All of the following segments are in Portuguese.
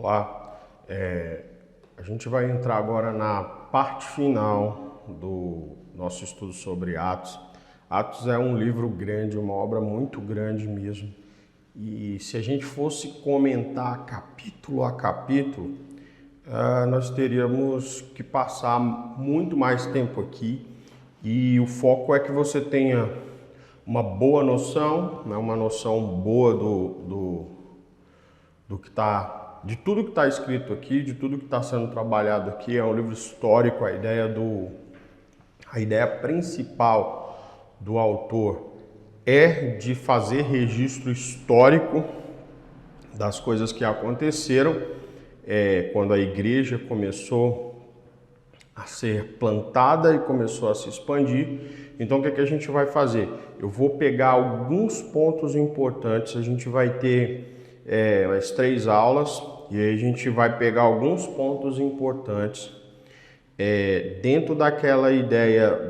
Olá, a gente vai entrar agora na parte final do nosso estudo sobre Atos. Atos é um livro grande, uma obra muito grande mesmo. E se a gente fosse comentar capítulo a capítulo, nós teríamos que passar muito mais tempo aqui. E o foco é que você tenha uma boa noção, né, uma noção boa do que está, de tudo que está escrito aqui, de tudo que está sendo trabalhado aqui. É um livro histórico. A ideia principal do autor é de fazer registro histórico das coisas que aconteceram quando a igreja começou a ser plantada e começou a se expandir. Então, o que a gente vai fazer? Eu vou pegar alguns pontos importantes. A gente vai ter as 3 aulas e aí a gente vai pegar alguns pontos importantes dentro daquela ideia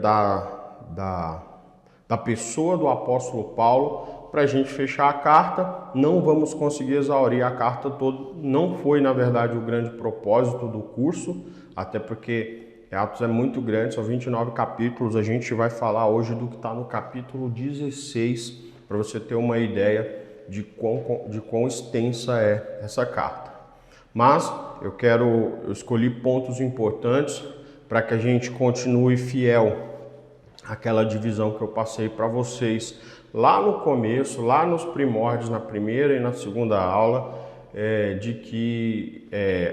da pessoa do apóstolo Paulo, para a gente fechar a carta. Não vamos conseguir exaurir a carta toda, não foi na verdade o grande propósito do curso, até porque Atos é muito grande, são 29 capítulos. A gente vai falar hoje do que está no capítulo 16, para você ter uma ideia de quão extensa é essa carta. Mas eu escolhi pontos importantes para que a gente continue fiel àquela divisão que eu passei para vocês lá no começo, lá nos primórdios, na primeira e na segunda aula, de que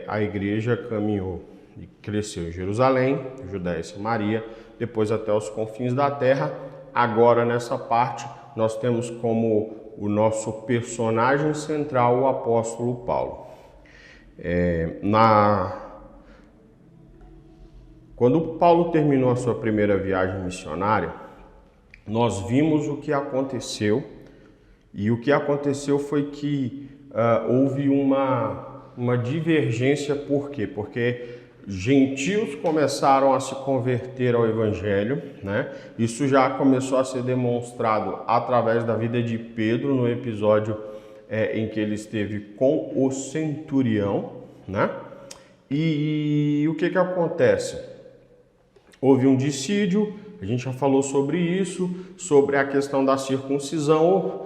a igreja caminhou e cresceu em Jerusalém, Judéia e Samaria, depois até os confins da terra. Agora, nessa parte, nós temos como o nosso personagem central o apóstolo Paulo. Quando Paulo terminou a sua primeira viagem missionária, nós vimos o que aconteceu, e o que aconteceu foi que houve uma divergência. Por quê? Porque gentios começaram a se converter ao evangelho, né? Isso já começou a ser demonstrado através da vida de Pedro, no episódio em que ele esteve com o centurião, né? E o que acontece? Houve um dissídio, a gente já falou sobre isso, sobre a questão da circuncisão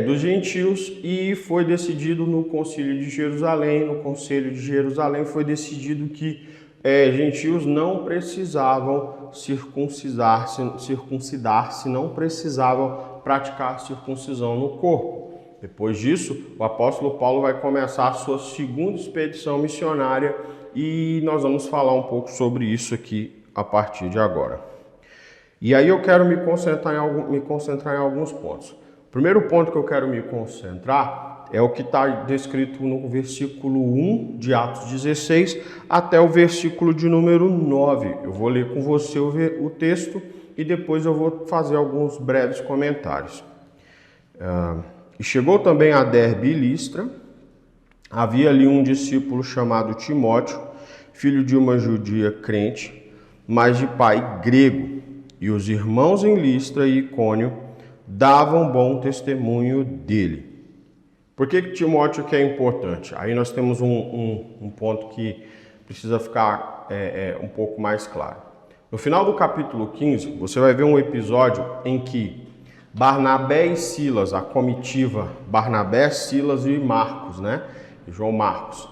dos gentios, e foi decidido no Concílio de Jerusalém. No Conselho de Jerusalém foi decidido que gentios não precisavam circuncidar-se, não precisavam praticar a circuncisão no corpo. Depois disso, o apóstolo Paulo vai começar a sua segunda expedição missionária, e nós vamos falar um pouco sobre isso aqui a partir de agora. E aí eu quero me concentrar em alguns pontos. O primeiro ponto que eu quero me concentrar é o que está descrito no versículo 1 de Atos 16 até o versículo de número 9. Eu vou ler com você o texto e depois eu vou fazer alguns breves comentários. E chegou também a Derbe e Listra. Havia ali um discípulo chamado Timóteo, filho de uma judia crente, mas de pai grego. E os irmãos em Listra e Icônio davam bom testemunho dele. Por que Timóteo que é importante? Aí nós temos um ponto que precisa ficar um pouco mais claro. No final do capítulo 15, você vai ver um episódio em que Barnabé e Silas, a comitiva Barnabé, Silas e Marcos, né? João Marcos.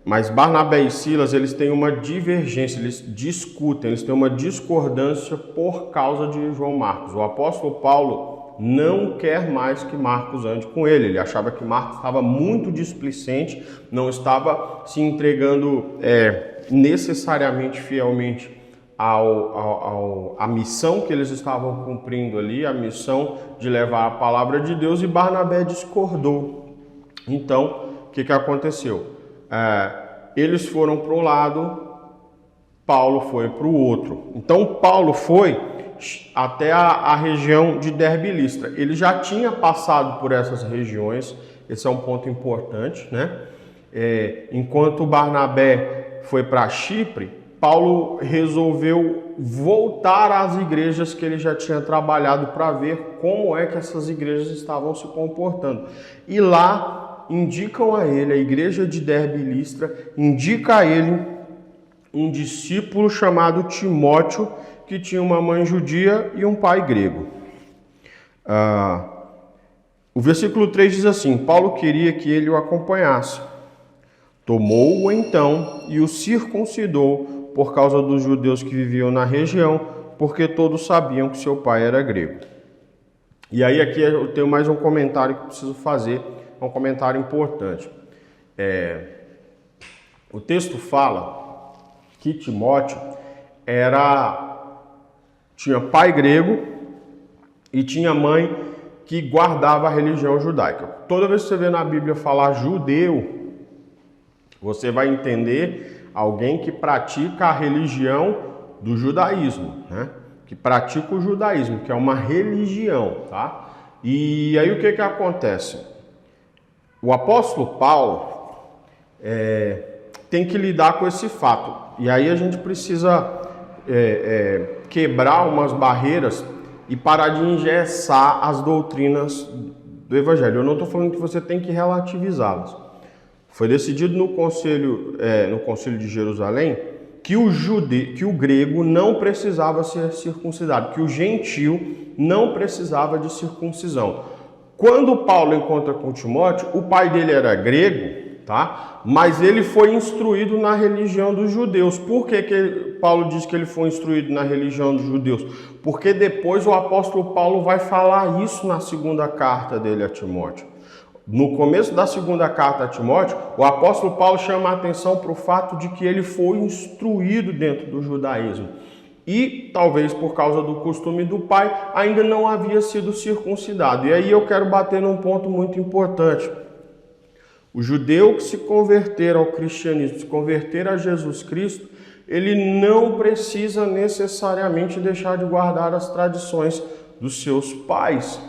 Mas Barnabé e Silas, eles têm uma divergência, eles discutem, eles têm uma discordância por causa de João Marcos. O apóstolo Paulo não quer mais que Marcos ande com ele. Ele achava que Marcos estava muito displicente, não estava se entregando necessariamente fielmente à missão que eles estavam cumprindo ali, a missão de levar a palavra de Deus, e Barnabé discordou. Então, o que aconteceu? Eles foram para um lado, Paulo foi para o outro. Então Paulo foi até a região de Derbe e Listra. Ele já tinha passado por essas regiões, esse é um ponto importante, né? Enquanto Barnabé foi para Chipre, Paulo resolveu voltar às igrejas que ele já tinha trabalhado para ver como é que essas igrejas estavam se comportando. E lá indicam a ele, a igreja de Derbe e Listra, indica a ele um discípulo chamado Timóteo, que tinha uma mãe judia e um pai grego. O versículo 3 diz assim: Paulo queria que ele o acompanhasse. Tomou-o então e o circuncidou por causa dos judeus que viviam na região, porque todos sabiam que seu pai era grego. E aí aqui eu tenho mais um comentário que eu preciso fazer, é um comentário importante. O texto fala que Timóteo tinha pai grego e tinha mãe que guardava a religião judaica. Toda vez que você vê na Bíblia falar judeu, você vai entender alguém que pratica a religião do judaísmo, né? Que pratica o judaísmo, que é uma religião, tá? E aí o que acontece? O apóstolo Paulo tem que lidar com esse fato. E aí a gente precisa quebrar umas barreiras e parar de engessar as doutrinas do Evangelho. Eu não estou falando que você tem que relativizá-las. Foi decidido no concílio de Jerusalém que o grego não precisava ser circuncidado, que o gentio não precisava de circuncisão. Quando Paulo encontra com Timóteo, o pai dele era grego, tá? Mas ele foi instruído na religião dos judeus. Por que Paulo diz que ele foi instruído na religião dos judeus? Porque depois o apóstolo Paulo vai falar isso na segunda carta dele a Timóteo. No começo da segunda carta a Timóteo, o apóstolo Paulo chama a atenção para o fato de que ele foi instruído dentro do judaísmo. E, talvez por causa do costume do pai, ainda não havia sido circuncidado. E aí eu quero bater num ponto muito importante. O judeu que se converter ao cristianismo, se converter a Jesus Cristo, ele não precisa necessariamente deixar de guardar as tradições dos seus pais.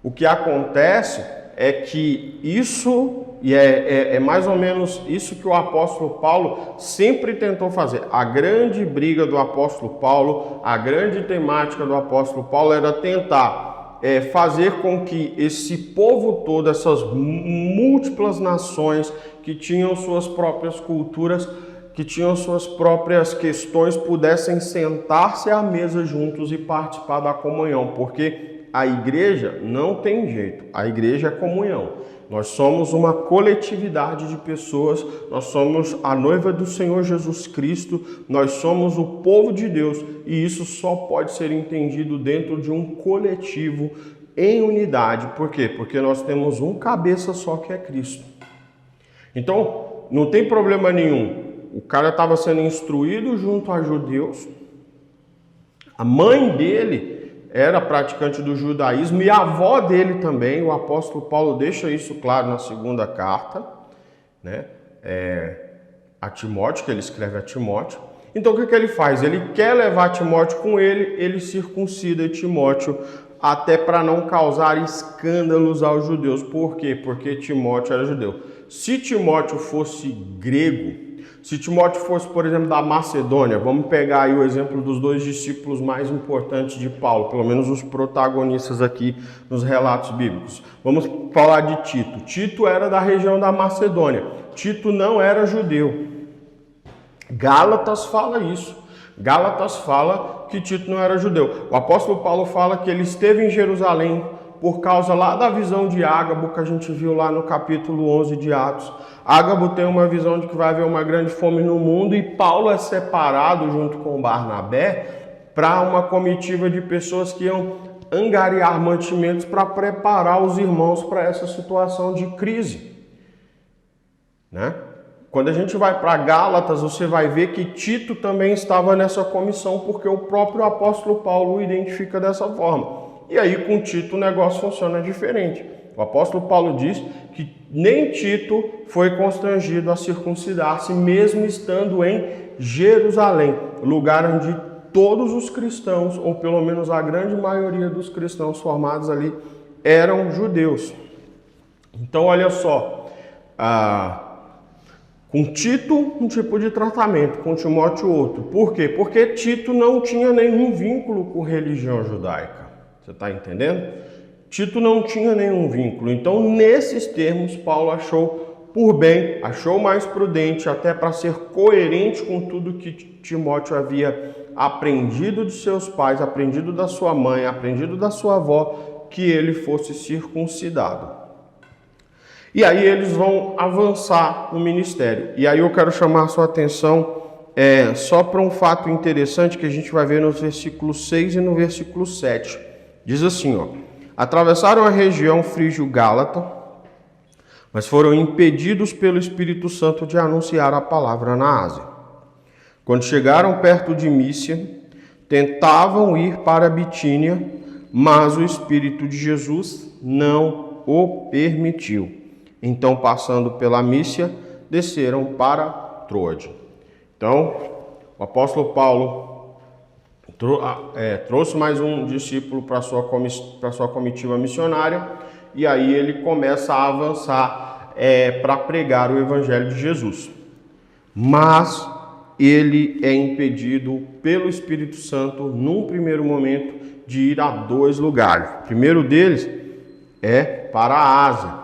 O que acontece é que isso, e é mais ou menos isso que o apóstolo Paulo sempre tentou fazer. A grande briga do apóstolo Paulo, a grande temática do apóstolo Paulo era tentar fazer com que esse povo todo, essas múltiplas nações que tinham suas próprias culturas, que tinham suas próprias questões, pudessem sentar-se à mesa juntos e participar da comunhão, porque a igreja não tem jeito, a igreja é comunhão. Nós somos uma coletividade de pessoas, nós somos a noiva do Senhor Jesus Cristo, nós somos o povo de Deus e isso só pode ser entendido dentro de um coletivo em unidade. Por quê? Porque nós temos um cabeça só que é Cristo. Então, não tem problema nenhum. O cara estava sendo instruído junto a judeus, a mãe dele era praticante do judaísmo e a avó dele também. O apóstolo Paulo deixa isso claro na segunda carta, né? A Timóteo, que ele escreve a Timóteo. Então o que ele faz? Ele quer levar Timóteo com ele, ele circuncida Timóteo até para não causar escândalos aos judeus. Por quê? Porque Timóteo era judeu. Se Timóteo fosse grego, se Timóteo fosse, por exemplo, da Macedônia, vamos pegar aí o exemplo dos dois discípulos mais importantes de Paulo, pelo menos os protagonistas aqui nos relatos bíblicos. Vamos falar de Tito. Tito era da região da Macedônia. Tito não era judeu. Gálatas fala isso. Gálatas fala que Tito não era judeu. O apóstolo Paulo fala que ele esteve em Jerusalém por causa lá da visão de Ágabo, que a gente viu lá no capítulo 11 de Atos. Ágabo tem uma visão de que vai haver uma grande fome no mundo e Paulo é separado junto com Barnabé para uma comitiva de pessoas que iam angariar mantimentos para preparar os irmãos para essa situação de crise, né? Quando a gente vai para Gálatas, você vai ver que Tito também estava nessa comissão, porque o próprio apóstolo Paulo o identifica dessa forma. E aí com Tito o negócio funciona diferente. O apóstolo Paulo diz que nem Tito foi constrangido a circuncidar-se, mesmo estando em Jerusalém, lugar onde todos os cristãos, ou pelo menos a grande maioria dos cristãos formados ali, eram judeus. Então olha só, com Tito um tipo de tratamento, com Timóteo outro. Por quê? Porque Tito não tinha nenhum vínculo com religião judaica. Você está entendendo? Tito não tinha nenhum vínculo. Então, nesses termos, Paulo achou por bem, achou mais prudente, até para ser coerente com tudo que Timóteo havia aprendido de seus pais, aprendido da sua mãe, aprendido da sua avó, que ele fosse circuncidado. E aí eles vão avançar no ministério. E aí eu quero chamar a sua atenção só para um fato interessante que a gente vai ver nos versículos 6 e no versículo 7. Diz assim, ó: atravessaram a região frígio-gálata, mas foram impedidos pelo Espírito Santo de anunciar a palavra na Ásia. Quando chegaram perto de Mísia, tentavam ir para a Bitínia, mas o Espírito de Jesus não o permitiu. Então, passando pela Mísia, desceram para Troade. Então, o apóstolo Paulo trouxe mais um discípulo para sua comitiva missionária, e aí ele começa a avançar para pregar o Evangelho de Jesus. Mas ele é impedido pelo Espírito Santo, num primeiro momento, de ir a 2 lugares. O primeiro deles é para a Ásia.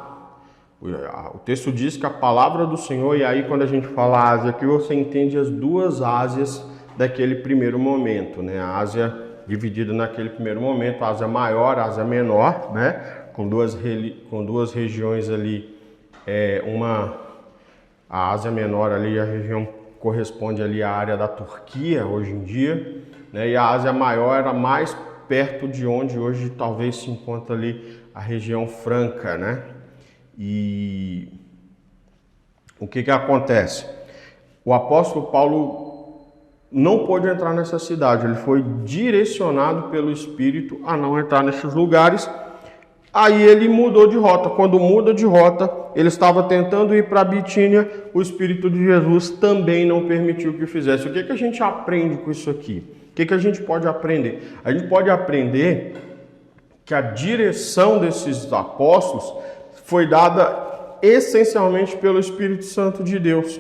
O texto diz que a palavra do Senhor, e aí quando a gente fala Ásia aqui, você entende as 2 Ásias daquele primeiro momento, né? A Ásia dividida naquele primeiro momento, a Ásia maior, a Ásia menor, né? Com duas regiões ali, a Ásia menor ali, a região corresponde ali à área da Turquia hoje em dia, né? E a Ásia maior era mais perto de onde hoje talvez se encontra ali a região franca, né? E o que acontece? O apóstolo Paulo não pôde entrar nessa cidade, ele foi direcionado pelo Espírito a não entrar nesses lugares. Aí ele mudou de rota. Quando muda de rota, ele estava tentando ir para a Bitínia, o Espírito de Jesus também não permitiu que fizesse. O que a gente aprende com isso aqui? O que a gente pode aprender? A gente pode aprender que a direção desses apóstolos foi dada essencialmente pelo Espírito Santo de Deus.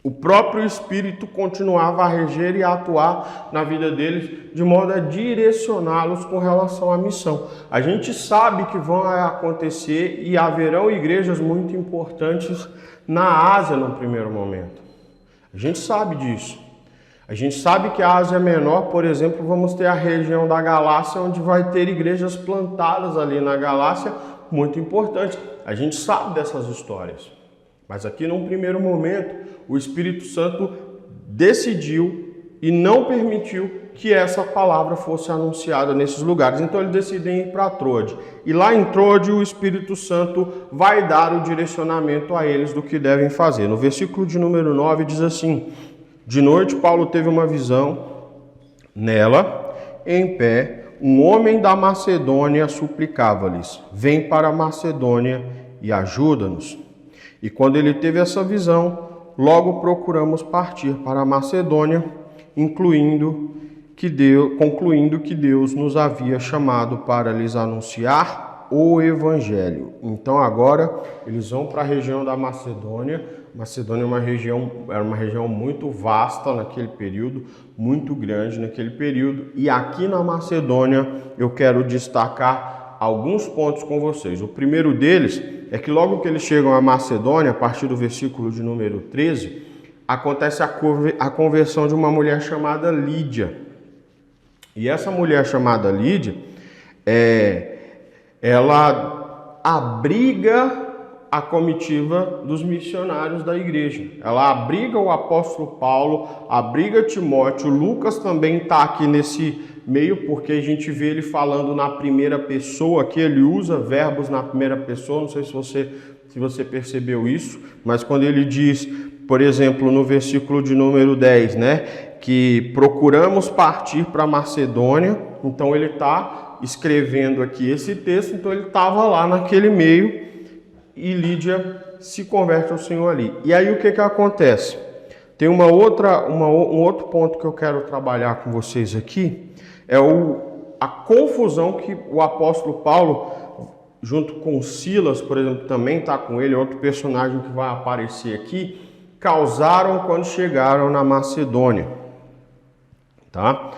O próprio Espírito continuava a reger e a atuar na vida deles de modo a direcioná-los com relação à missão. A gente sabe que vão acontecer e haverão igrejas muito importantes na Ásia no primeiro momento. A gente sabe disso. A gente sabe que a Ásia Menor, por exemplo, vamos ter a região da Galácia, onde vai ter igrejas plantadas ali na Galácia, muito importante. A gente sabe dessas histórias. Mas aqui, num primeiro momento, o Espírito Santo decidiu e não permitiu que essa palavra fosse anunciada nesses lugares. Então, eles decidem ir para Troade. E lá em Troade, o Espírito Santo vai dar o direcionamento a eles do que devem fazer. No versículo de número 9 diz assim: de noite, Paulo teve uma visão. Nela, em pé, um homem da Macedônia suplicava-lhes: vem para a Macedônia e ajuda-nos. E quando ele teve essa visão, logo procuramos partir para a Macedônia, concluindo que Deus nos havia chamado para lhes anunciar o Evangelho. Então agora eles vão para a região da Macedônia. Macedônia era uma região muito vasta naquele período, muito grande naquele período. E aqui na Macedônia eu quero destacar alguns pontos com vocês. O primeiro deles é que logo que eles chegam à Macedônia, a partir do versículo de número 13, acontece a conversão de uma mulher chamada Lídia. E essa mulher chamada Lídia, ela abriga a comitiva dos missionários da igreja. Ela abriga o apóstolo Paulo, abriga Timóteo. Lucas também está aqui nesse meio, porque a gente vê ele falando na primeira pessoa, que ele usa verbos na primeira pessoa. Não sei se você percebeu isso, mas quando ele diz, por exemplo, no versículo de número 10, né, que procuramos partir para Macedônia, então ele está escrevendo aqui esse texto, então ele estava lá naquele meio e Lídia se converte ao Senhor ali. E aí o que acontece? Tem um outro ponto que eu quero trabalhar com vocês aqui, é a confusão que o apóstolo Paulo, junto com Silas, por exemplo, também está com ele, outro personagem que vai aparecer aqui, causaram quando chegaram na Macedônia. Tá?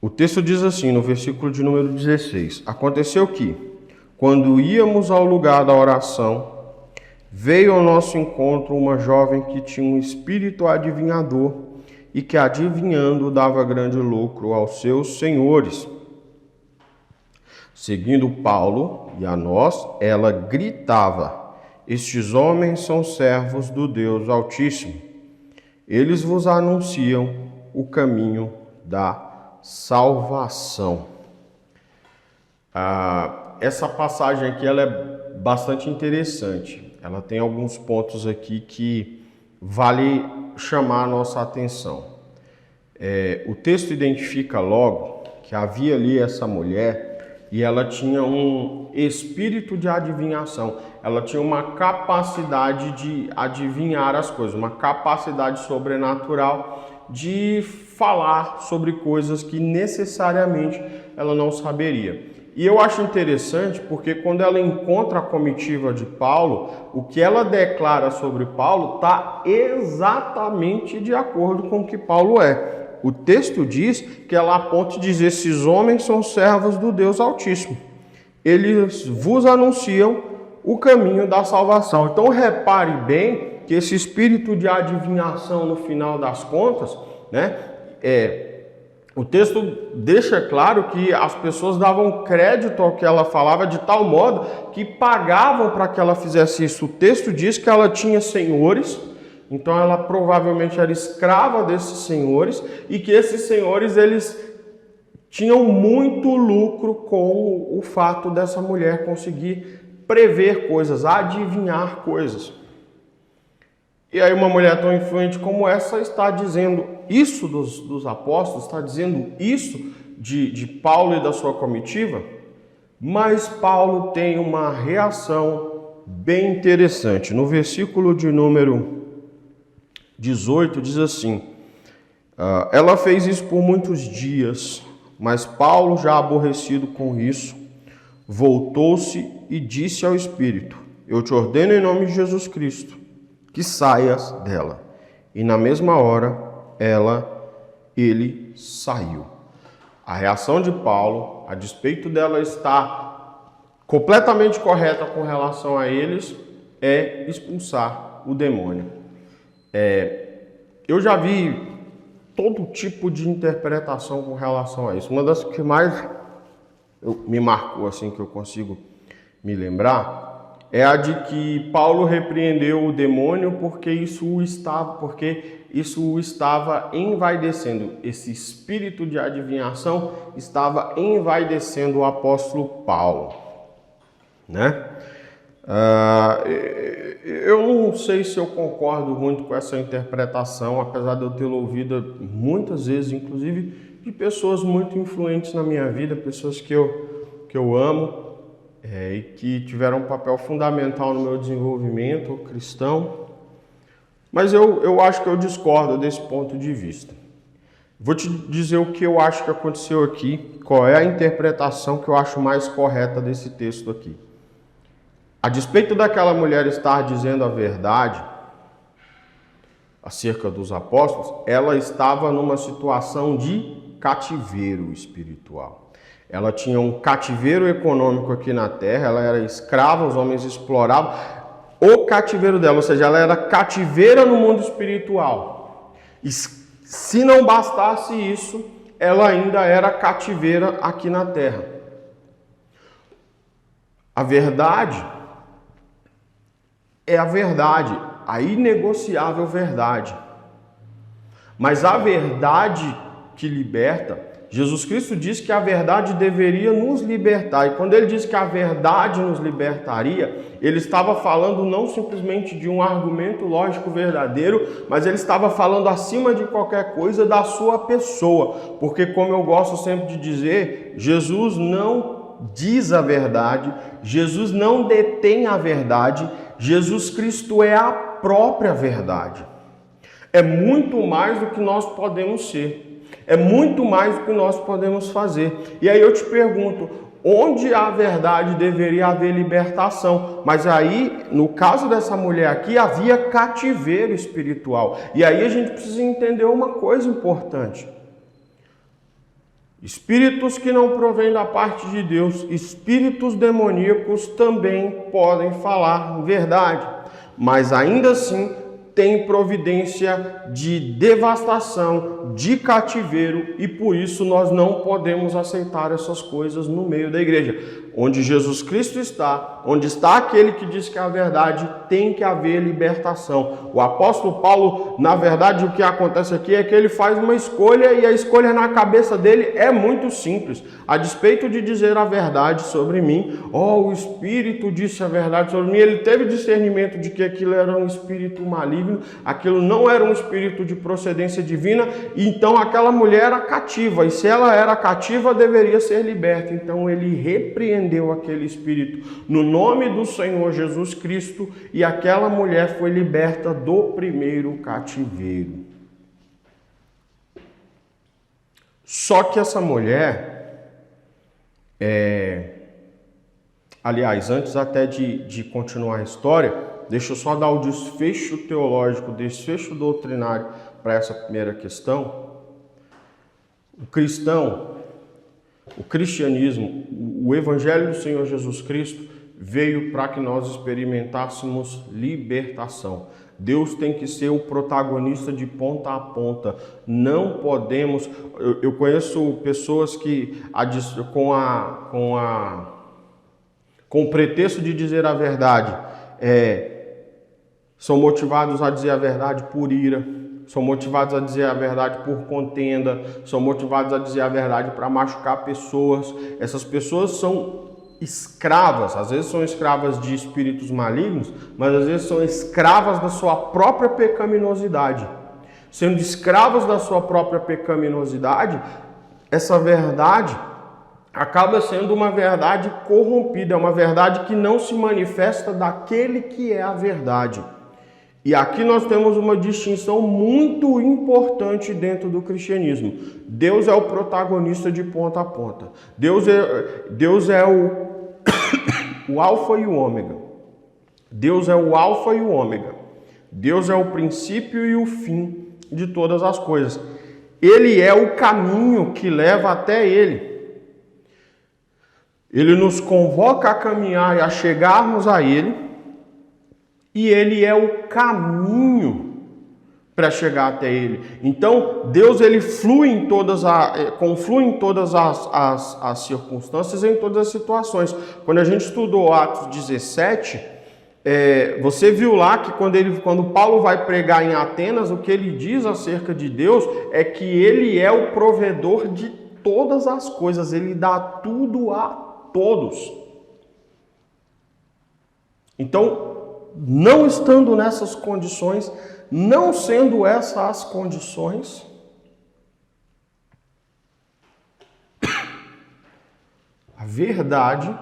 O texto diz assim, no versículo de número 16: Aconteceu que, quando íamos ao lugar da oração, veio ao nosso encontro uma jovem que tinha um espírito adivinhador e que, adivinhando, dava grande lucro aos seus senhores. Seguindo Paulo e a nós, ela gritava: Estes homens são servos do Deus Altíssimo. Eles vos anunciam o caminho da salvação. Essa passagem aqui ela é bastante interessante. Ela tem alguns pontos aqui que vale chamar a nossa atenção. O texto identifica logo que havia ali essa mulher e ela tinha um espírito de adivinhação. Ela tinha uma capacidade de adivinhar as coisas, uma capacidade sobrenatural de falar sobre coisas que necessariamente ela não saberia. E eu acho interessante porque quando ela encontra a comitiva de Paulo, o que ela declara sobre Paulo está exatamente de acordo com o que Paulo é. O texto diz que ela aponta e diz: esses homens são servos do Deus Altíssimo. Eles vos anunciam o caminho da salvação. Então repare bem que esse espírito de adivinhação no final das contas, o texto deixa claro que as pessoas davam crédito ao que ela falava de tal modo que pagavam para que ela fizesse isso. O texto diz que ela tinha senhores, então ela provavelmente era escrava desses senhores e que esses senhores eles tinham muito lucro com o fato dessa mulher conseguir prever coisas, adivinhar coisas. E aí uma mulher tão influente como essa está dizendo isso dos apóstolos, está dizendo isso de Paulo e da sua comitiva, mas Paulo tem uma reação bem interessante. No versículo de número 18 diz assim: ela fez isso por muitos dias, mas Paulo, já aborrecido com isso, voltou-se e disse ao Espírito: eu te ordeno em nome de Jesus Cristo que saias dela. E na mesma hora, ele saiu. A reação de Paulo, a despeito dela estar completamente correta com relação a eles, é expulsar o demônio. Eu já vi todo tipo de interpretação com relação a isso. Uma das que mais me marcou, assim, que eu consigo me lembrar, é a de que Paulo repreendeu o demônio porque isso o estava envaidecendo. Esse espírito de adivinhação estava envaidecendo o apóstolo Paulo, Eu não sei se eu concordo muito com essa interpretação, apesar de eu tê-la ouvido muitas vezes, inclusive de pessoas muito influentes na minha vida, pessoas que eu amo, e que tiveram um papel fundamental no meu desenvolvimento cristão, mas eu acho que eu discordo desse ponto de vista. Vou te dizer o que eu acho que aconteceu aqui, qual é a interpretação que eu acho mais correta desse texto aqui. A despeito daquela mulher estar dizendo a verdade acerca dos apóstolos, ela estava numa situação de cativeiro espiritual. Ela tinha um cativeiro econômico aqui na terra, ela era escrava, os homens exploravam o cativeiro dela, ou seja, ela era cativeira no mundo espiritual. E se não bastasse isso, ela ainda era cativeira aqui na terra. A verdade é a verdade, a inegociável verdade. Mas a verdade que liberta, Jesus Cristo diz que a verdade deveria nos libertar. E quando ele diz que a verdade nos libertaria, ele estava falando não simplesmente de um argumento lógico verdadeiro, mas ele estava falando acima de qualquer coisa da sua pessoa. Porque, como eu gosto sempre de dizer, Jesus não diz a verdade, Jesus não detém a verdade, Jesus Cristo é a própria verdade. É muito mais do que nós podemos ser. É muito mais do que nós podemos fazer. E aí eu te pergunto, onde há verdade deveria haver libertação? Mas aí, no caso dessa mulher aqui, havia cativeiro espiritual. E aí a gente precisa entender uma coisa importante. Espíritos que não provêm da parte de Deus, espíritos demoníacos também podem falar verdade, mas ainda assim tem providência de devastação, de cativeiro, e por isso nós não podemos aceitar essas coisas no meio da igreja. Onde Jesus Cristo está, onde está aquele que diz que é a verdade, tem que haver libertação. O apóstolo Paulo, na verdade, o que acontece aqui é que ele faz uma escolha, e a escolha na cabeça dele é muito simples. A despeito de dizer a verdade sobre mim, o Espírito disse a verdade sobre mim, ele teve discernimento de que aquilo era um espírito maligno, aquilo não era um espírito de procedência divina, então aquela mulher era cativa, e se ela era cativa, deveria ser liberta. Então ele repreendeu aquele espírito no nome do Senhor Jesus Cristo, e aquela mulher foi liberta do primeiro cativeiro. Só que essa mulher, aliás, antes até de continuar a história, deixa eu só dar o desfecho teológico, desfecho doutrinário para essa primeira questão. O cristianismo, o Evangelho do Senhor Jesus Cristo veio para que nós experimentássemos libertação. Deus tem que ser o protagonista de ponta a ponta. Não podemos... Eu conheço pessoas que, com o pretexto de dizer a verdade, são motivados a dizer a verdade por ira, são motivados a dizer a verdade por contenda, são motivados a dizer a verdade para machucar pessoas. Essas pessoas são escravas, às vezes são escravas de espíritos malignos, mas às vezes são escravas da sua própria pecaminosidade. Sendo escravas da sua própria pecaminosidade, essa verdade acaba sendo uma verdade corrompida, é uma verdade que não se manifesta daquele que é a verdade. E aqui nós temos uma distinção muito importante dentro do cristianismo. Deus é o protagonista de ponta a ponta. Deus é o alfa e o ômega. Deus é o alfa e o ômega. Deus é o princípio e o fim de todas as coisas. Ele é o caminho que leva até Ele. Ele nos convoca a caminhar e a chegarmos a Ele. E Ele é o caminho para chegar até Ele. Então, Deus ele conflui em todas as circunstâncias, em todas as situações. Quando a gente estudou Atos 17, você viu lá que quando Paulo vai pregar em Atenas, o que ele diz acerca de Deus é que Ele é o provedor de todas as coisas. Ele dá tudo a todos. Então, não estando nessas condições, não sendo essas as condições, a verdade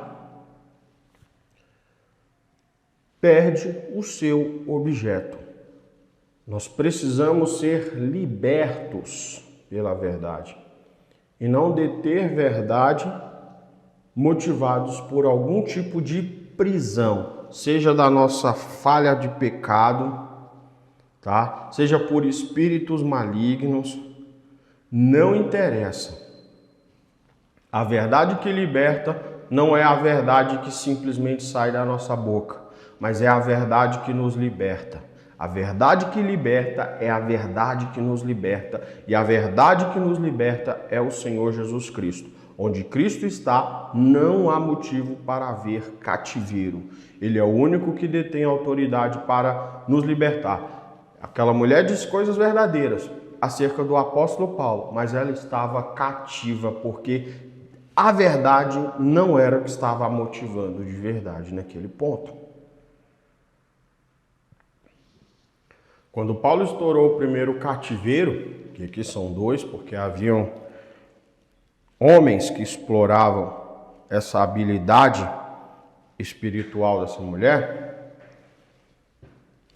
perde o seu objeto. Nós precisamos ser libertos pela verdade e não deter verdade motivados por algum tipo de prisão, seja da nossa falha de pecado, tá? Seja por espíritos malignos, não interessa. A verdade que liberta não é a verdade que simplesmente sai da nossa boca, mas é a verdade que nos liberta. A verdade que liberta é a verdade que nos liberta, e a verdade que nos liberta é o Senhor Jesus Cristo. Onde Cristo está, não há motivo para haver cativeiro. Ele é o único que detém autoridade para nos libertar. Aquela mulher disse coisas verdadeiras acerca do apóstolo Paulo, mas ela estava cativa, porque a verdade não era o que estava a motivando de verdade naquele ponto. Quando Paulo estourou o primeiro cativeiro, que aqui são dois, porque haviam homens que exploravam essa habilidade espiritual dessa mulher,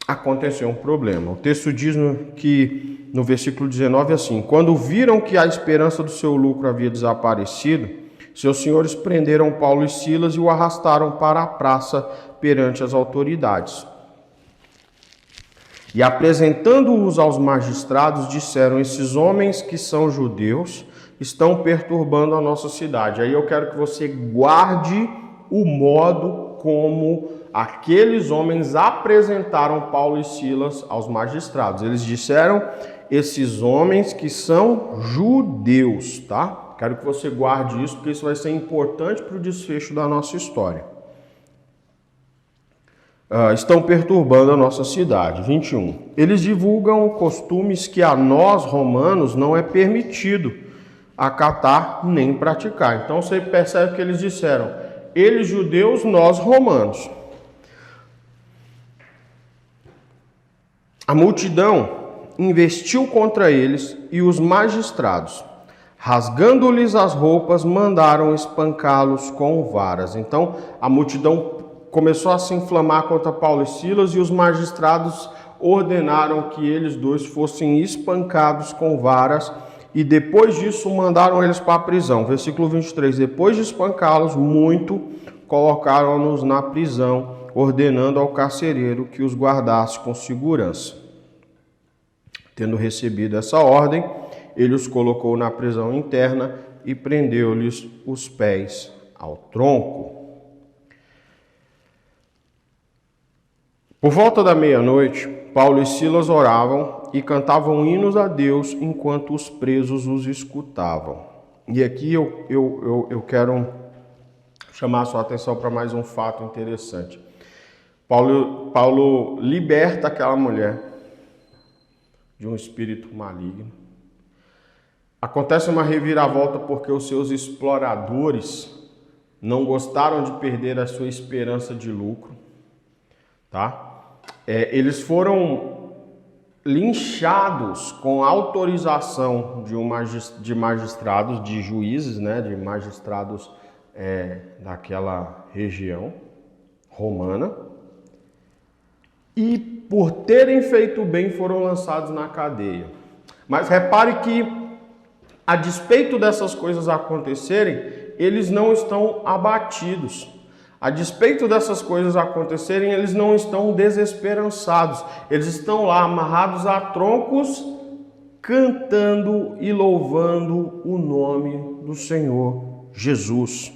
aconteceu um problema. O texto diz que no versículo 19 assim: quando viram que a esperança do seu lucro havia desaparecido, seus senhores prenderam Paulo e Silas e o arrastaram para a praça perante as autoridades. E apresentando-os aos magistrados, disseram: esses homens que são judeus estão perturbando a nossa cidade. Aí eu quero que você guarde o modo como aqueles homens apresentaram Paulo e Silas aos magistrados. Eles disseram, esses homens que são judeus, tá? Quero que você guarde isso, porque isso vai ser importante para o desfecho da nossa história. Estão perturbando a nossa cidade. 21. Eles divulgam costumes que a nós, romanos, não é permitido acatar nem praticar. Então você percebe que eles disseram, eles judeus, nós romanos. A multidão investiu contra eles e os magistrados, rasgando-lhes as roupas, mandaram espancá-los com varas. Então a multidão começou a se inflamar contra Paulo e Silas e os magistrados ordenaram que eles dois fossem espancados com varas e depois disso mandaram eles para a prisão. Versículo 23, depois de espancá-los muito, colocaram-nos na prisão, ordenando ao carcereiro que os guardasse com segurança. Tendo recebido essa ordem, ele os colocou na prisão interna e prendeu-lhes os pés ao tronco. Por volta da meia-noite, Paulo e Silas oravam e cantavam hinos a Deus enquanto os presos os escutavam. E aqui eu quero chamar a sua atenção para mais um fato interessante. Paulo liberta aquela mulher de um espírito maligno. Acontece uma reviravolta porque os seus exploradores não gostaram de perder a sua esperança de lucro, tá? Eles foram linchados com autorização de magistrados, de juízes, né, de magistrados daquela região romana. E por terem feito bem foram lançados na cadeia. Mas repare que, a despeito dessas coisas acontecerem, eles não estão abatidos. A despeito dessas coisas acontecerem, eles não estão desesperançados. Eles estão lá amarrados a troncos, cantando e louvando o nome do Senhor Jesus.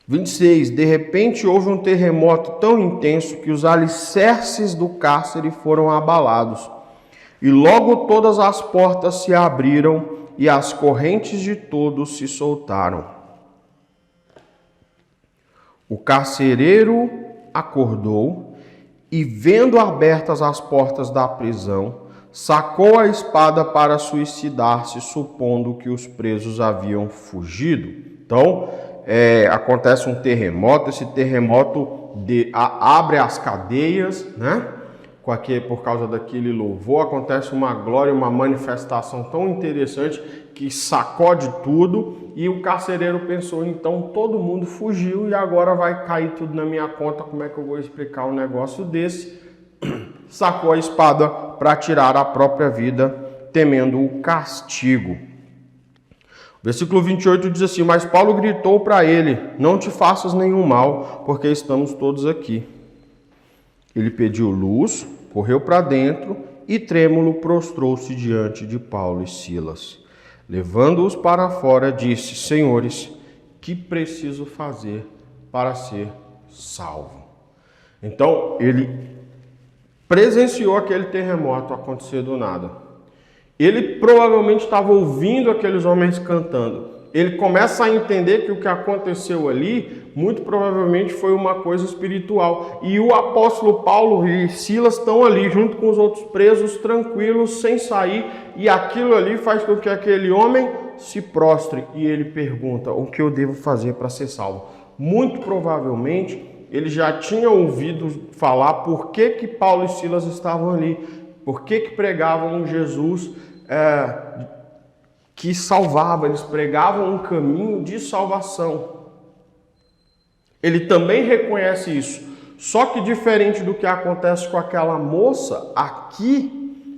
26. De repente houve um terremoto tão intenso que os alicerces do cárcere foram abalados. E logo todas as portas se abriram e as correntes de todos se soltaram. O carcereiro acordou e, vendo abertas as portas da prisão, sacou a espada para suicidar-se, supondo que os presos haviam fugido. Então, acontece um terremoto, esse terremoto abre as cadeias, né? Por causa daquele louvor, acontece uma glória, uma manifestação tão interessante que sacode tudo, e o carcereiro pensou, então todo mundo fugiu e agora vai cair tudo na minha conta, como é que eu vou explicar um negócio desse? Sacou a espada para tirar a própria vida, temendo o castigo. Versículo 28 diz assim, mas Paulo gritou para ele, não te faças nenhum mal, porque estamos todos aqui. Ele pediu luz, correu para dentro e trêmulo prostrou-se diante de Paulo e Silas. Levando-os para fora, disse, senhores, que preciso fazer para ser salvo? Então, ele presenciou aquele terremoto acontecer do nada. Ele provavelmente estava ouvindo aqueles homens cantando. Ele começa a entender que o que aconteceu ali, muito provavelmente foi uma coisa espiritual. E o apóstolo Paulo e Silas estão ali, junto com os outros presos, tranquilos, sem sair. E aquilo ali faz com que aquele homem se prostre. E ele pergunta, o que eu devo fazer para ser salvo? Muito provavelmente, ele já tinha ouvido falar por que Paulo e Silas estavam ali. Por que pregavam um Jesus que salvava, eles pregavam um caminho de salvação. Ele também reconhece isso. Só que diferente do que acontece com aquela moça, aqui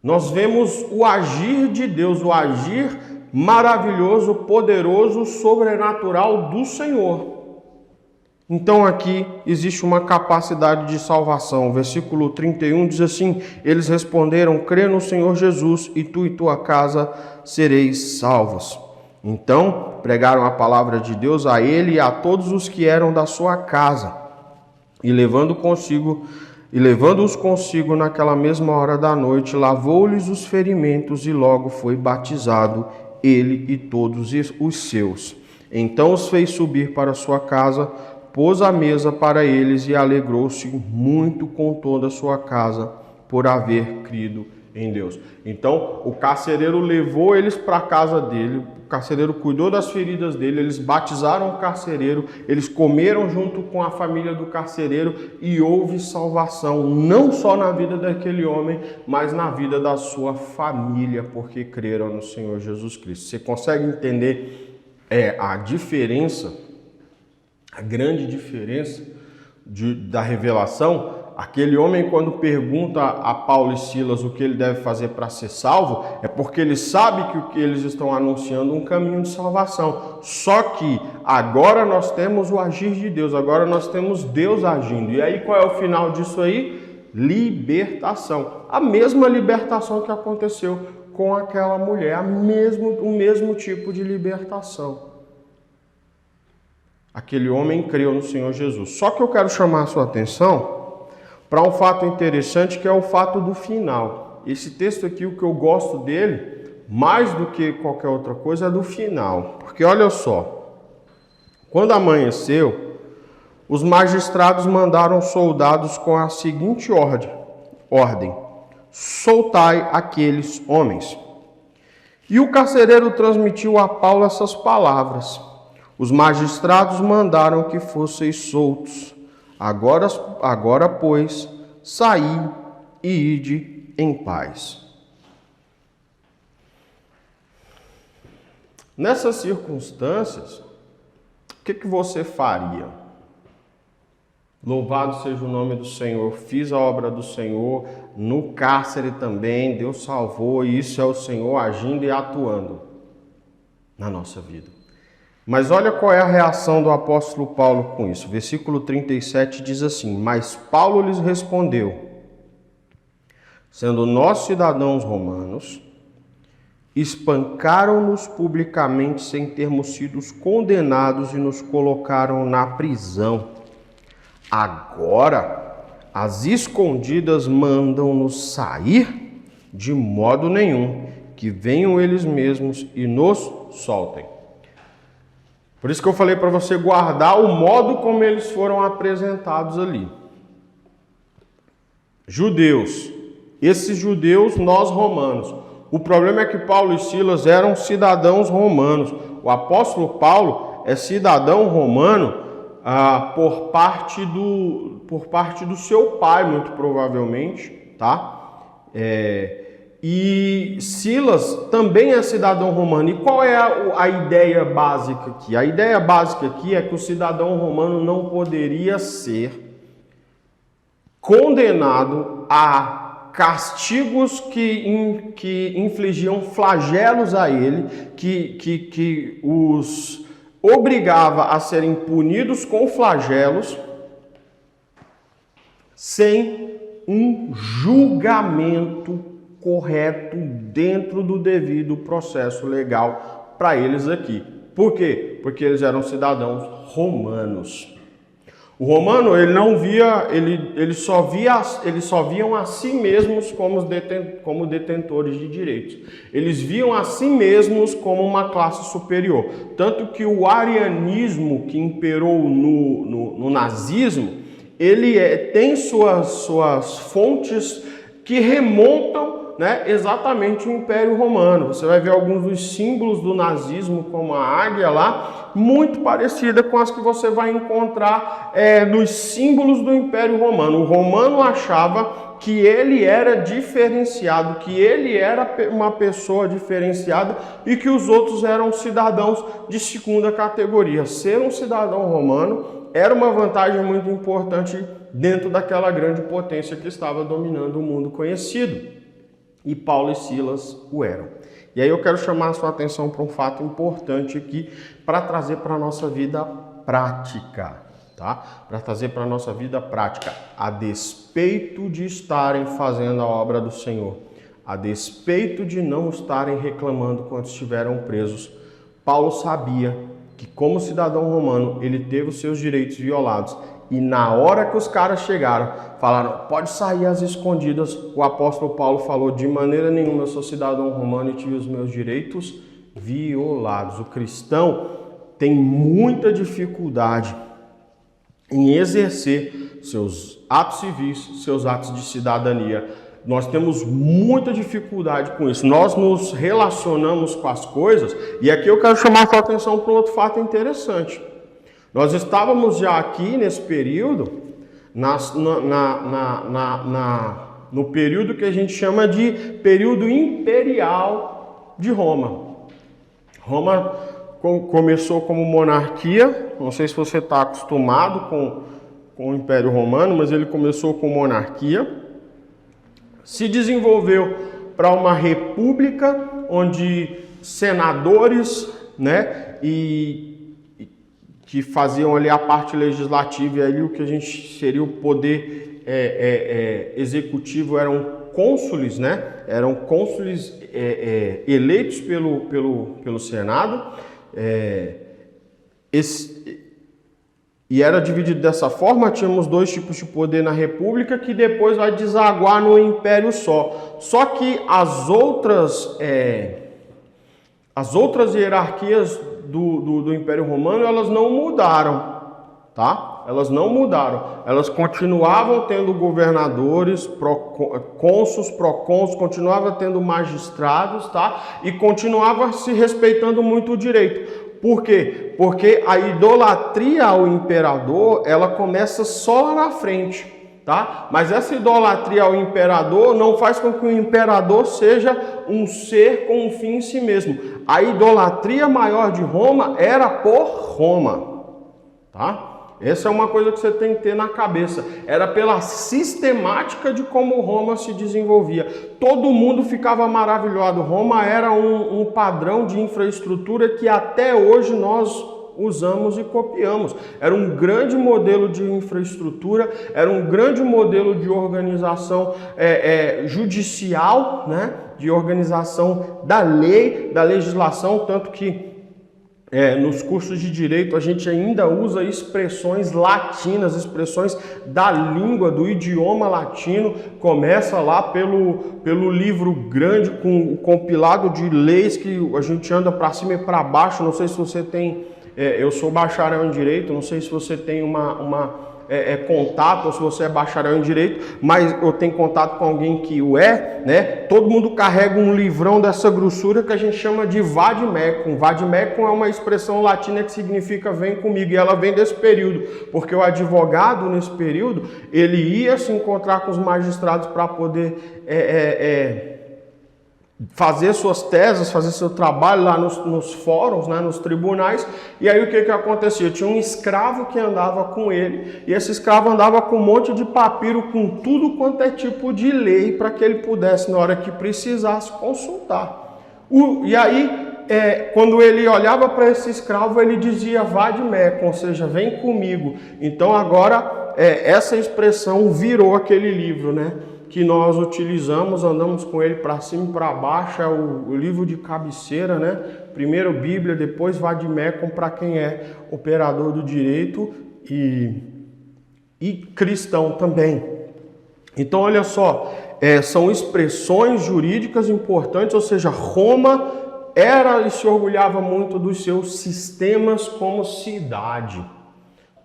nós vemos o agir de Deus, o agir maravilhoso, poderoso, sobrenatural do Senhor. Então aqui existe uma capacidade de salvação. O versículo 31 diz assim: eles responderam: crê no Senhor Jesus e tu e tua casa sereis salvos. Então pregaram a palavra de Deus a ele e a todos os que eram da sua casa. E levando-os consigo naquela mesma hora da noite, lavou-lhes os ferimentos e logo foi batizado ele e todos os seus. Então os fez subir para sua casa, pôs a mesa para eles e alegrou-se muito com toda a sua casa por haver crido em Deus. Então o carcereiro levou eles para a casa dele, o carcereiro cuidou das feridas dele, eles batizaram o carcereiro, eles comeram junto com a família do carcereiro e houve salvação, não só na vida daquele homem, mas na vida da sua família, porque creram no Senhor Jesus Cristo. Você consegue entender a diferença, a grande diferença da revelação? Aquele homem, quando pergunta a Paulo e Silas o que ele deve fazer para ser salvo, é porque ele sabe que o que eles estão anunciando é um caminho de salvação. Só que agora nós temos o agir de Deus, agora nós temos Deus agindo. E aí qual é o final disso aí? Libertação. A mesma libertação que aconteceu com aquela mulher, o mesmo tipo de libertação. Aquele homem creu no Senhor Jesus. Só que eu quero chamar a sua atenção para um fato interessante, que é o fato do final. Esse texto aqui, o que eu gosto dele, mais do que qualquer outra coisa, é do final. Porque olha só, quando amanheceu, os magistrados mandaram soldados com a seguinte ordem: soltai aqueles homens. E o carcereiro transmitiu a Paulo essas palavras: os magistrados mandaram que fosseis soltos. Agora, pois, saí e ide em paz. Nessas circunstâncias, o que você faria? Louvado seja o nome do Senhor, fiz a obra do Senhor, no cárcere também, Deus salvou, e isso é o Senhor agindo e atuando na nossa vida. Mas olha qual é a reação do apóstolo Paulo com isso. Versículo 37 diz assim: mas Paulo lhes respondeu: sendo nós cidadãos romanos, espancaram-nos publicamente sem termos sido condenados e nos colocaram na prisão. Agora, as escondidas mandam-nos sair? De modo nenhum, que venham eles mesmos e nos soltem. Por isso que eu falei para você guardar o modo como eles foram apresentados ali. Judeus. Esses judeus, nós romanos. O problema é que Paulo e Silas eram cidadãos romanos. O apóstolo Paulo é cidadão romano por parte do seu pai, muito provavelmente, tá? E Silas também é cidadão romano. E qual é a ideia básica aqui? A ideia básica aqui é que o cidadão romano não poderia ser condenado a castigos que infligiam flagelos a ele, que os obrigava a serem punidos com flagelos, sem um julgamento correto dentro do devido processo legal para eles aqui. Por quê? Porque eles eram cidadãos romanos. O romano, ele não via, ele só viam a si mesmos como detentores de direitos. Eles viam a si mesmos como uma classe superior. Tanto que o arianismo que imperou no nazismo, ele tem suas fontes que remontam, exatamente o Império Romano. Você vai ver alguns dos símbolos do nazismo, como a águia lá, muito parecida com as que você vai encontrar nos símbolos do Império Romano. O romano achava que ele era diferenciado, que ele era uma pessoa diferenciada e que os outros eram cidadãos de segunda categoria. Ser um cidadão romano era uma vantagem muito importante dentro daquela grande potência que estava dominando o mundo conhecido. E Paulo e Silas o eram. E aí eu quero chamar a sua atenção para um fato importante aqui, para trazer para a nossa vida prática, tá? Para trazer para a nossa vida prática, a despeito de estarem fazendo a obra do Senhor, a despeito de não estarem reclamando quando estiveram presos, Paulo sabia que, como cidadão romano, ele teve os seus direitos violados. E na hora que os caras chegaram, falaram, pode sair às escondidas, o apóstolo Paulo falou, de maneira nenhuma eu sou cidadão romano e tive os meus direitos violados. O cristão tem muita dificuldade em exercer seus atos civis, seus atos de cidadania. Nós temos muita dificuldade com isso. Nós nos relacionamos com as coisas, e aqui eu quero chamar a atenção para um outro fato interessante. Nós estávamos já aqui nesse período, no período que a gente chama de período imperial de Roma. Roma começou como monarquia, não sei se você está acostumado com o Império Romano, mas ele começou com monarquia, se desenvolveu para uma república onde senadores, né, que faziam ali a parte legislativa e ali o que a gente seria o poder executivo eram cônsules, né? Eram cônsules eleitos pelo Senado. E era dividido dessa forma, tínhamos dois tipos de poder na República que depois vai desaguar no Império só. Só que as outras hierarquias do Império Romano, elas não mudaram, tá? Elas não mudaram. Elas continuavam tendo governadores, cônsuls, procônsuls, continuava tendo magistrados, tá? E continuava se respeitando muito o direito. Por quê? Porque a idolatria ao imperador, ela começa só lá na frente, tá? Mas essa idolatria ao imperador não faz com que o imperador seja um ser com um fim em si mesmo. A idolatria maior de Roma era por Roma, tá? Essa é uma coisa que você tem que ter na cabeça. Era pela sistemática de como Roma se desenvolvia. Todo mundo ficava maravilhado. Roma era um padrão de infraestrutura que até hoje nós usamos e copiamos. Era um grande modelo de infraestrutura, era um grande modelo de organização judicial, né? De organização da lei, da legislação, tanto que nos cursos de direito a gente ainda usa expressões latinas, expressões da língua, do idioma latino. Começa lá pelo livro grande com o compilado de leis que a gente anda para cima e para baixo. Não sei se você tem, eu sou bacharel em direito, não sei se você tem contato ou se você é bacharel em direito, mas eu tenho contato com alguém que o né? Todo mundo carrega um livrão dessa grossura que a gente chama de vademecum. Vademecum é uma expressão latina que significa vem comigo, e ela vem desse período, porque o advogado nesse período, ele ia se encontrar com os magistrados para poder fazer suas teses, fazer seu trabalho lá nos fóruns, né, nos tribunais. E aí o que acontecia? Tinha um escravo que andava com ele, e esse escravo andava com um monte de papiro, com tudo quanto é tipo de lei, para que ele pudesse, na hora que precisasse, consultar. E aí, quando ele olhava para esse escravo, ele dizia vademecum, ou seja, vem comigo. Então agora, essa expressão virou aquele livro, né? Que nós utilizamos, andamos com ele para cima e para baixo, é o livro de cabeceira, né? Primeiro Bíblia, depois vademecum para quem é operador do direito e cristão também. Então, olha só, são expressões jurídicas importantes, ou seja, Roma era e se orgulhava muito dos seus sistemas como cidade,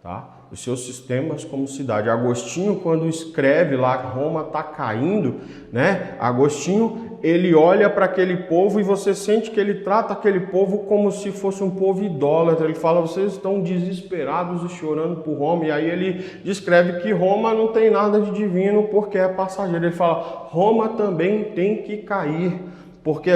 tá? Os seus sistemas como cidade. Agostinho, quando escreve lá que Roma está caindo, né? Agostinho, ele olha para aquele povo e você sente que ele trata aquele povo como se fosse um povo idólatra. Ele fala, vocês estão desesperados e chorando por Roma. E aí ele descreve que Roma não tem nada de divino porque é passageiro. Ele fala, Roma também tem que cair, porque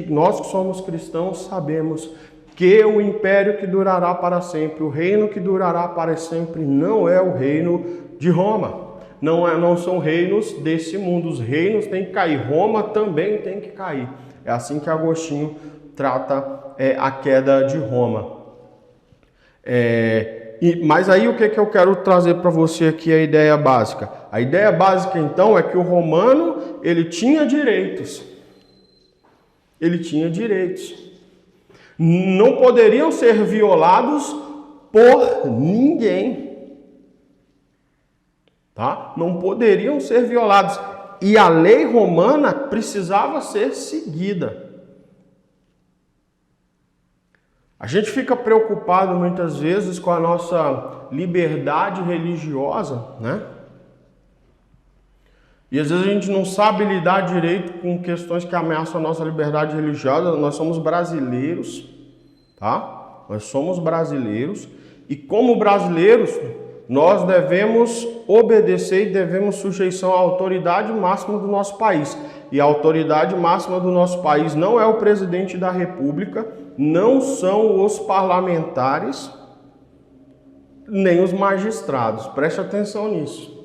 nós que somos cristãos sabemos que o império que durará para sempre, o reino que durará para sempre, não é o reino de Roma. Não são reinos desse mundo. Os reinos têm que cair. Roma também tem que cair. É assim que Agostinho trata a queda de Roma. Mas aí o que eu quero trazer para você aqui a ideia básica? A ideia básica então é que o romano, ele tinha direitos. Ele tinha direitos. Não poderiam ser violados por ninguém. Tá? Não poderiam ser violados. E a lei romana precisava ser seguida. A gente fica preocupado muitas vezes com a nossa liberdade religiosa, né? E às vezes a gente não sabe lidar direito com questões que ameaçam a nossa liberdade religiosa. Nós somos brasileiros, tá? Nós somos brasileiros e como brasileiros nós devemos obedecer e devemos sujeição à autoridade máxima do nosso país. E a autoridade máxima do nosso país não é o presidente da República, não são os parlamentares, nem os magistrados. Preste atenção nisso.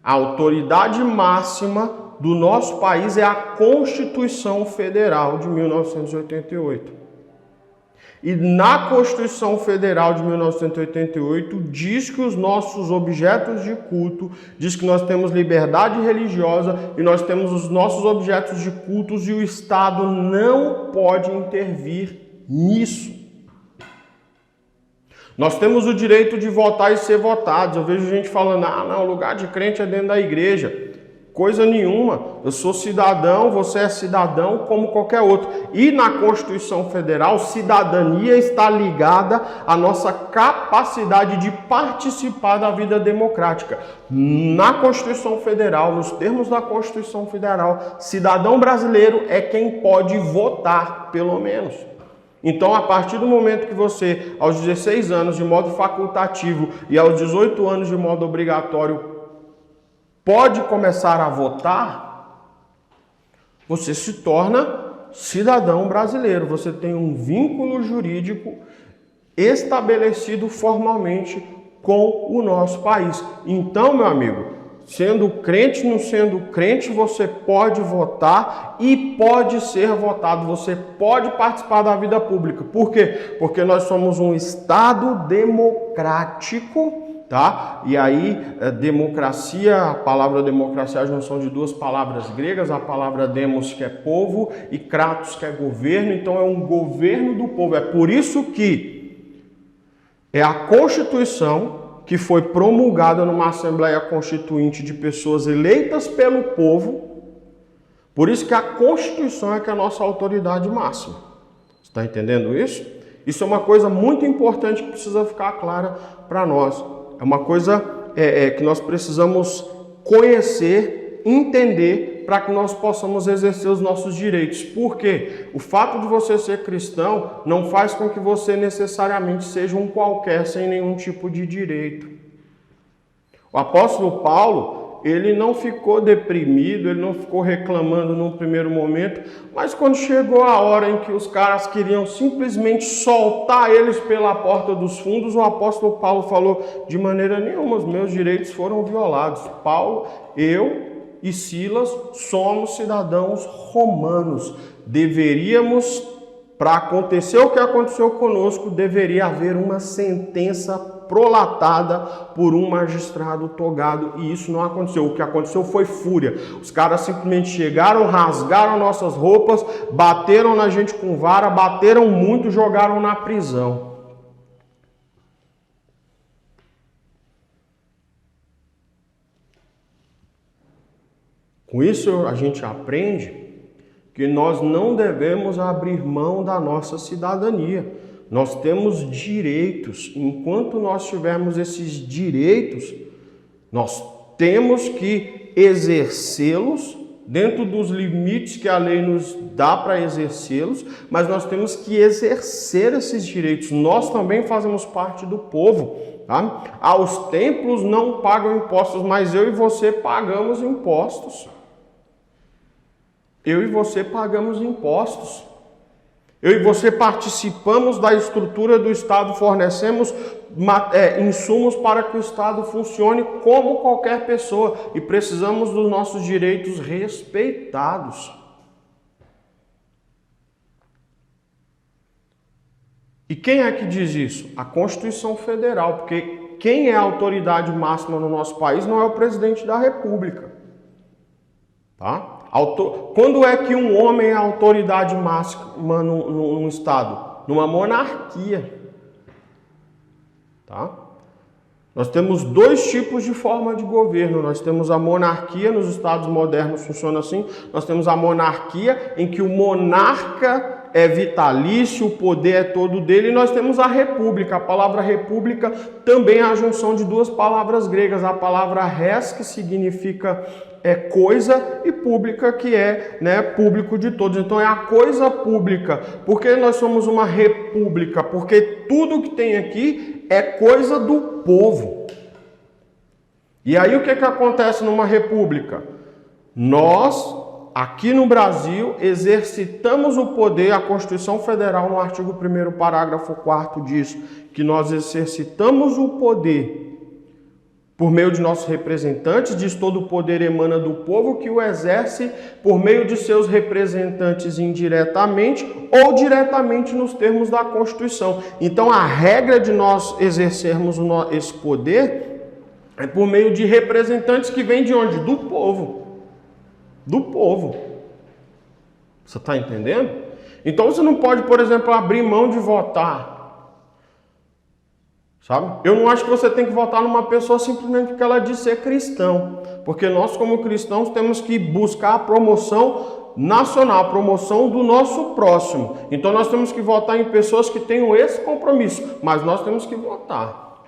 A autoridade máxima do nosso país é a Constituição Federal de 1988. E na Constituição Federal de 1988 diz que os nossos objetos de culto, diz que nós temos liberdade religiosa e nós temos os nossos objetos de cultos e o Estado não pode intervir nisso. Nós temos o direito de votar e ser votados. Eu vejo gente falando, não, o lugar de crente é dentro da igreja. Coisa nenhuma. Eu sou cidadão, você é cidadão como qualquer outro. E na Constituição Federal, cidadania está ligada à nossa capacidade de participar da vida democrática. Na Constituição Federal, nos termos da Constituição Federal, cidadão brasileiro é quem pode votar, pelo menos. Então, a partir do momento que você, aos 16 anos, de modo facultativo, e aos 18 anos, de modo obrigatório, pode começar a votar, você se torna cidadão brasileiro. Você tem um vínculo jurídico estabelecido formalmente com o nosso país. Então, meu amigo, sendo crente, não sendo crente, você pode votar e pode ser votado. Você pode participar da vida pública. Por quê? Porque nós somos um Estado democrático, tá? E aí, democracia, a palavra democracia é a junção de duas palavras gregas, a palavra demos, que é povo, e kratos, que é governo. Então, é um governo do povo. É por isso que é a Constituição que foi promulgada numa Assembleia Constituinte de pessoas eleitas pelo povo. Por isso que a Constituição é que é a nossa autoridade máxima. Você está entendendo isso? Isso é uma coisa muito importante que precisa ficar clara para nós. É uma coisa que nós precisamos conhecer, entender, para que nós possamos exercer os nossos direitos. Por quê? O fato de você ser cristão não faz com que você necessariamente seja um qualquer sem nenhum tipo de direito. O apóstolo Paulo, ele não ficou deprimido, ele não ficou reclamando num primeiro momento, mas quando chegou a hora em que os caras queriam simplesmente soltar eles pela porta dos fundos, o apóstolo Paulo falou, de maneira nenhuma, os meus direitos foram violados. Paulo, eu e Silas somos cidadãos romanos. Deveríamos, para acontecer o que aconteceu conosco, deveria haver uma sentença prolatada por um magistrado togado, e isso não aconteceu. O que aconteceu foi fúria. Os caras simplesmente chegaram, rasgaram nossas roupas, bateram na gente com vara, bateram muito, jogaram na prisão. Com isso a gente aprende que nós não devemos abrir mão da nossa cidadania. Nós temos direitos. Enquanto nós tivermos esses direitos, nós temos que exercê-los dentro dos limites que a lei nos dá para exercê-los, mas nós temos que exercer esses direitos. Nós também fazemos parte do povo. Tá? Os templos não pagam impostos, mas eu e você pagamos impostos. Eu e você pagamos impostos. Eu e você participamos da estrutura do Estado, fornecemos insumos para que o Estado funcione como qualquer pessoa e precisamos dos nossos direitos respeitados. E quem é que diz isso? A Constituição Federal, porque quem é a autoridade máxima no nosso país não é o presidente da República. Tá? Quando é que um homem é a autoridade máxima num Estado? Numa monarquia. Tá? Nós temos dois tipos de forma de governo. Nós temos a monarquia, nos estados modernos funciona assim. Nós temos a monarquia, em que o monarca é vitalício, o poder é todo dele. E nós temos a república. A palavra república também é a junção de duas palavras gregas. A palavra res, que significa coisa, e pública, que é, né, público de todos. Então é a coisa pública. Por que nós somos uma república? Porque tudo que tem aqui é coisa do povo. E aí o que acontece numa república? Nós, aqui no Brasil, exercitamos o poder. A Constituição Federal, no artigo 1º, parágrafo 4º, diz que nós exercitamos o poder por meio de nossos representantes. Diz: todo o poder emana do povo, que o exerce por meio de seus representantes indiretamente ou diretamente nos termos da Constituição. Então a regra de nós exercermos esse poder é por meio de representantes que vêm de onde? Do povo. Do povo. Você está entendendo? Então você não pode, por exemplo, abrir mão de votar. Sabe? Eu não acho que você tem que votar numa pessoa simplesmente porque ela diz ser cristão. Porque nós, como cristãos, temos que buscar a promoção nacional, a promoção do nosso próximo. Então nós temos que votar em pessoas que tenham esse compromisso. Mas nós temos que votar.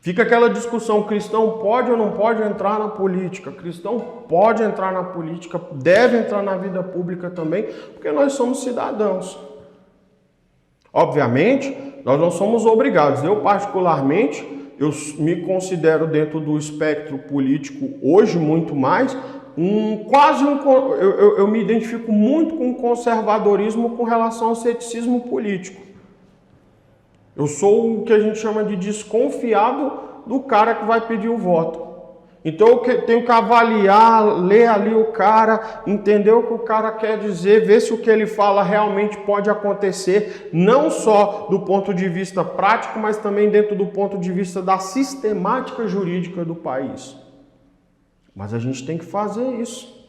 Fica aquela discussão: cristão pode ou não pode entrar na política? Cristão pode entrar na política, deve entrar na vida pública também, porque nós somos cidadãos. Obviamente, nós não somos obrigados. Eu, particularmente, eu me considero, dentro do espectro político hoje, muito mais, eu me identifico muito com o conservadorismo com relação ao ceticismo político. Eu sou o que a gente chama de desconfiado do cara que vai pedir o voto. Então eu tenho que avaliar, ler ali o cara, entender o que o cara quer dizer, ver se o que ele fala realmente pode acontecer, não só do ponto de vista prático, mas também dentro do ponto de vista da sistemática jurídica do país. Mas a gente tem que fazer isso.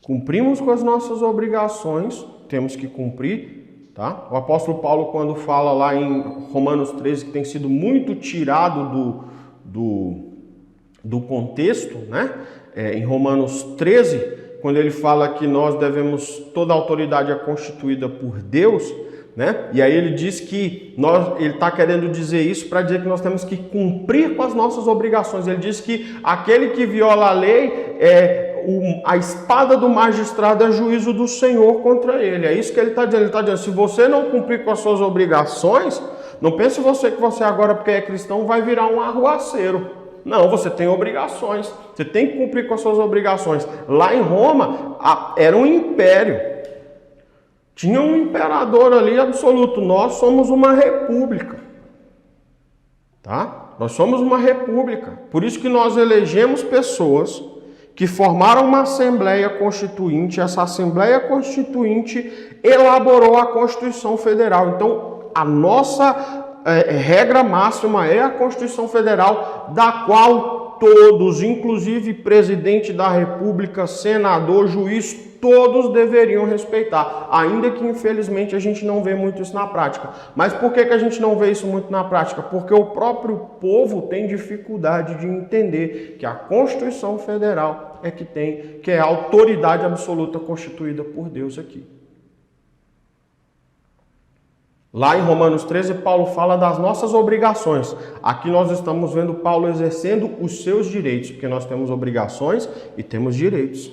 Cumprimos com as nossas obrigações, temos que cumprir, tá? O apóstolo Paulo, quando fala lá em Romanos 13, que tem sido muito tirado do contexto, né? Em Romanos 13, quando ele fala que nós devemos, toda a autoridade é constituída por Deus, né? E aí ele diz que ele está querendo dizer isso para dizer que nós temos que cumprir com as nossas obrigações. Ele diz que aquele que viola a lei, a espada do magistrado é juízo do Senhor contra ele. É isso que ele está dizendo. Ele está dizendo: se você não cumprir com as suas obrigações, não pense que você agora, porque é cristão, vai virar um arruaceiro. Não, você tem obrigações. Você tem que cumprir com as suas obrigações. Lá em Roma, era um império. Tinha um imperador ali absoluto. Nós somos uma república. Tá? Nós somos uma república. Por isso que nós elegemos pessoas que formaram uma Assembleia Constituinte. Essa Assembleia Constituinte elaborou a Constituição Federal. Então, a nossa regra máxima é a Constituição Federal, da qual todos, inclusive presidente da República, senador, juiz, todos deveriam respeitar, ainda que infelizmente a gente não vê muito isso na prática. Mas por que a gente não vê isso muito na prática? Porque o próprio povo tem dificuldade de entender que a Constituição Federal que é a autoridade absoluta constituída por Deus aqui. Lá em Romanos 13, Paulo fala das nossas obrigações. Aqui nós estamos vendo Paulo exercendo os seus direitos, porque nós temos obrigações e temos direitos.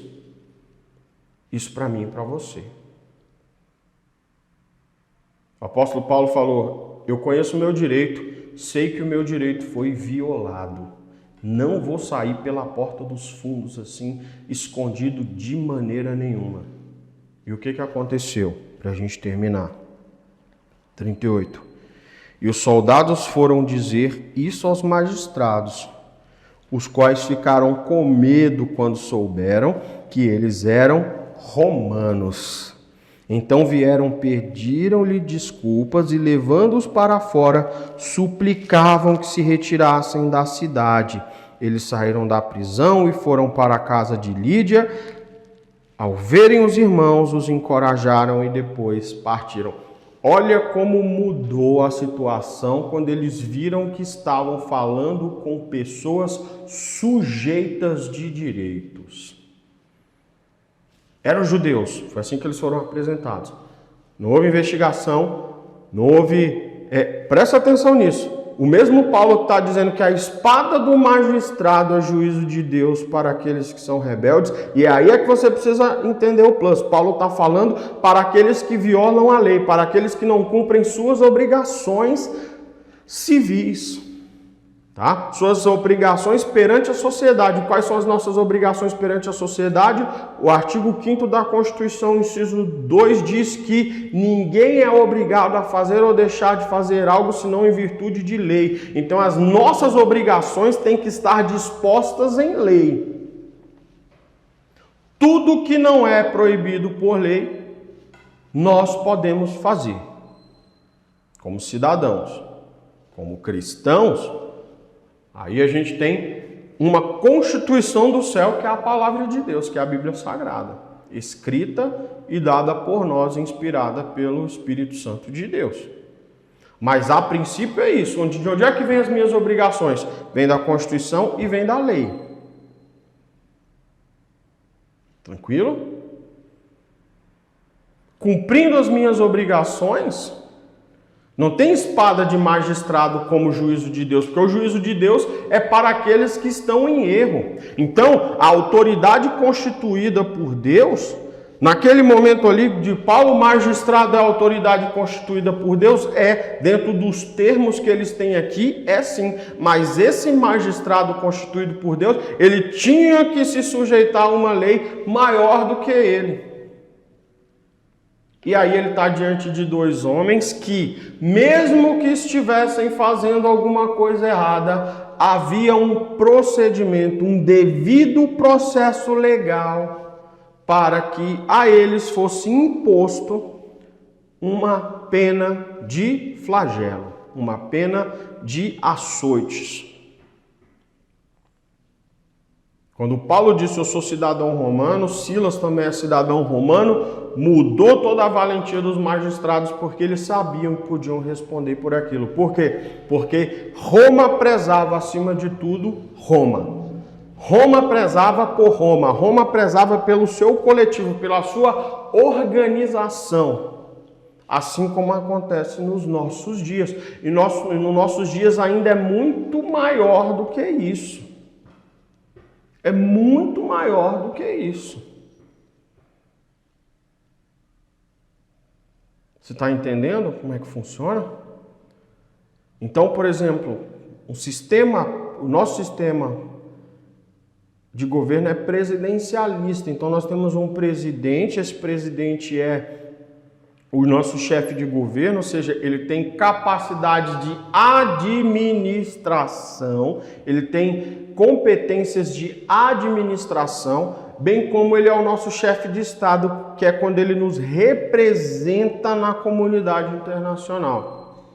Isso para mim e para você. O apóstolo Paulo falou: eu conheço o meu direito, sei que o meu direito foi violado. Não vou sair pela porta dos fundos assim, escondido de maneira nenhuma. E o que aconteceu? Para a gente terminar. 38. E os soldados foram dizer isso aos magistrados, os quais ficaram com medo quando souberam que eles eram romanos. Então vieram, pediram-lhe desculpas e, levando-os para fora, suplicavam que se retirassem da cidade. Eles saíram da prisão e foram para a casa de Lídia. Ao verem os irmãos, os encorajaram e depois partiram. Olha como mudou a situação quando eles viram que estavam falando com pessoas sujeitas de direitos. Eram judeus, foi assim que eles foram apresentados. Não houve investigação, não houve... presta atenção nisso. O mesmo Paulo está dizendo que a espada do magistrado é juízo de Deus para aqueles que são rebeldes. E aí é que você precisa entender o plus. Paulo está falando para aqueles que violam a lei, para aqueles que não cumprem suas obrigações civis. Tá? Suas obrigações perante a sociedade. Quais são as nossas obrigações perante a sociedade? O artigo 5º da Constituição, inciso 2, diz que ninguém é obrigado a fazer ou deixar de fazer algo senão em virtude de lei. Então as nossas obrigações têm que estar dispostas em lei. Tudo que não é proibido por lei, nós podemos fazer. Como cidadãos, como cristãos. Aí a gente tem uma constituição do céu, que é a palavra de Deus, que é a Bíblia Sagrada, escrita e dada por nós, inspirada pelo Espírito Santo de Deus. Mas a princípio é isso. De onde é que vem as minhas obrigações? Vem da Constituição e vem da lei. Tranquilo? Cumprindo as minhas obrigações... Não tem espada de magistrado como o juízo de Deus, porque o juízo de Deus é para aqueles que estão em erro. Então, a autoridade constituída por Deus, naquele momento ali de Paulo, o magistrado é a autoridade constituída por Deus, dentro dos termos que eles têm aqui, sim. Mas esse magistrado constituído por Deus, ele tinha que se sujeitar a uma lei maior do que ele. E aí ele está diante de dois homens que, mesmo que estivessem fazendo alguma coisa errada, havia um procedimento, um devido processo legal para que a eles fosse imposto uma pena de flagelo, uma pena de açoites. Quando Paulo disse eu sou cidadão romano, Silas também é cidadão romano, mudou toda a valentia dos magistrados porque eles sabiam que podiam responder por aquilo. Por quê? Porque Roma prezava acima de tudo Roma. Roma prezava por Roma. Roma prezava pelo seu coletivo, pela sua organização. Assim como acontece nos nossos dias. E nos nossos dias ainda é muito maior do que isso. É muito maior do que isso. Você está entendendo como é que funciona? Então, por exemplo, o nosso sistema de governo é presidencialista. Então, nós temos um presidente, esse presidente é o nosso chefe de governo, ou seja, ele tem capacidade de administração, ele tem competências de administração, bem como ele é o nosso chefe de Estado, que é quando ele nos representa na comunidade internacional.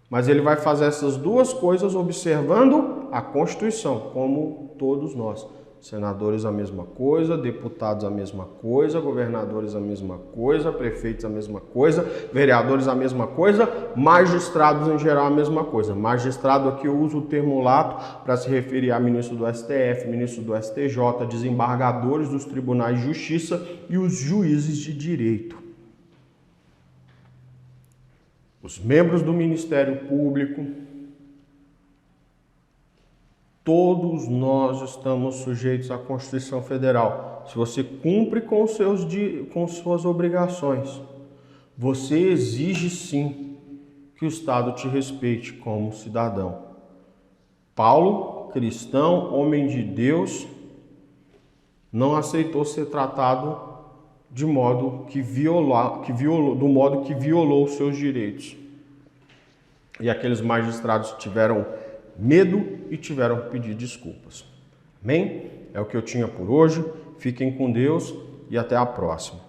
Mas ele vai fazer essas duas coisas observando a Constituição, como todos nós. Senadores a mesma coisa, deputados a mesma coisa, governadores a mesma coisa, prefeitos a mesma coisa, vereadores a mesma coisa, magistrados em geral a mesma coisa. Magistrado aqui eu uso o termo lato para se referir a ministro do STF, ministro do STJ, desembargadores dos tribunais de justiça e os juízes de direito. Os membros do Ministério Público. Todos nós estamos sujeitos à Constituição Federal. Se você cumpre com suas obrigações, você exige sim que o Estado te respeite como cidadão. Paulo, cristão, homem de Deus, não aceitou ser tratado de modo que violou os seus direitos. E aqueles magistrados tiveram medo e tiveram que pedir desculpas. Amém? É o que eu tinha por hoje. Fiquem com Deus e até a próxima.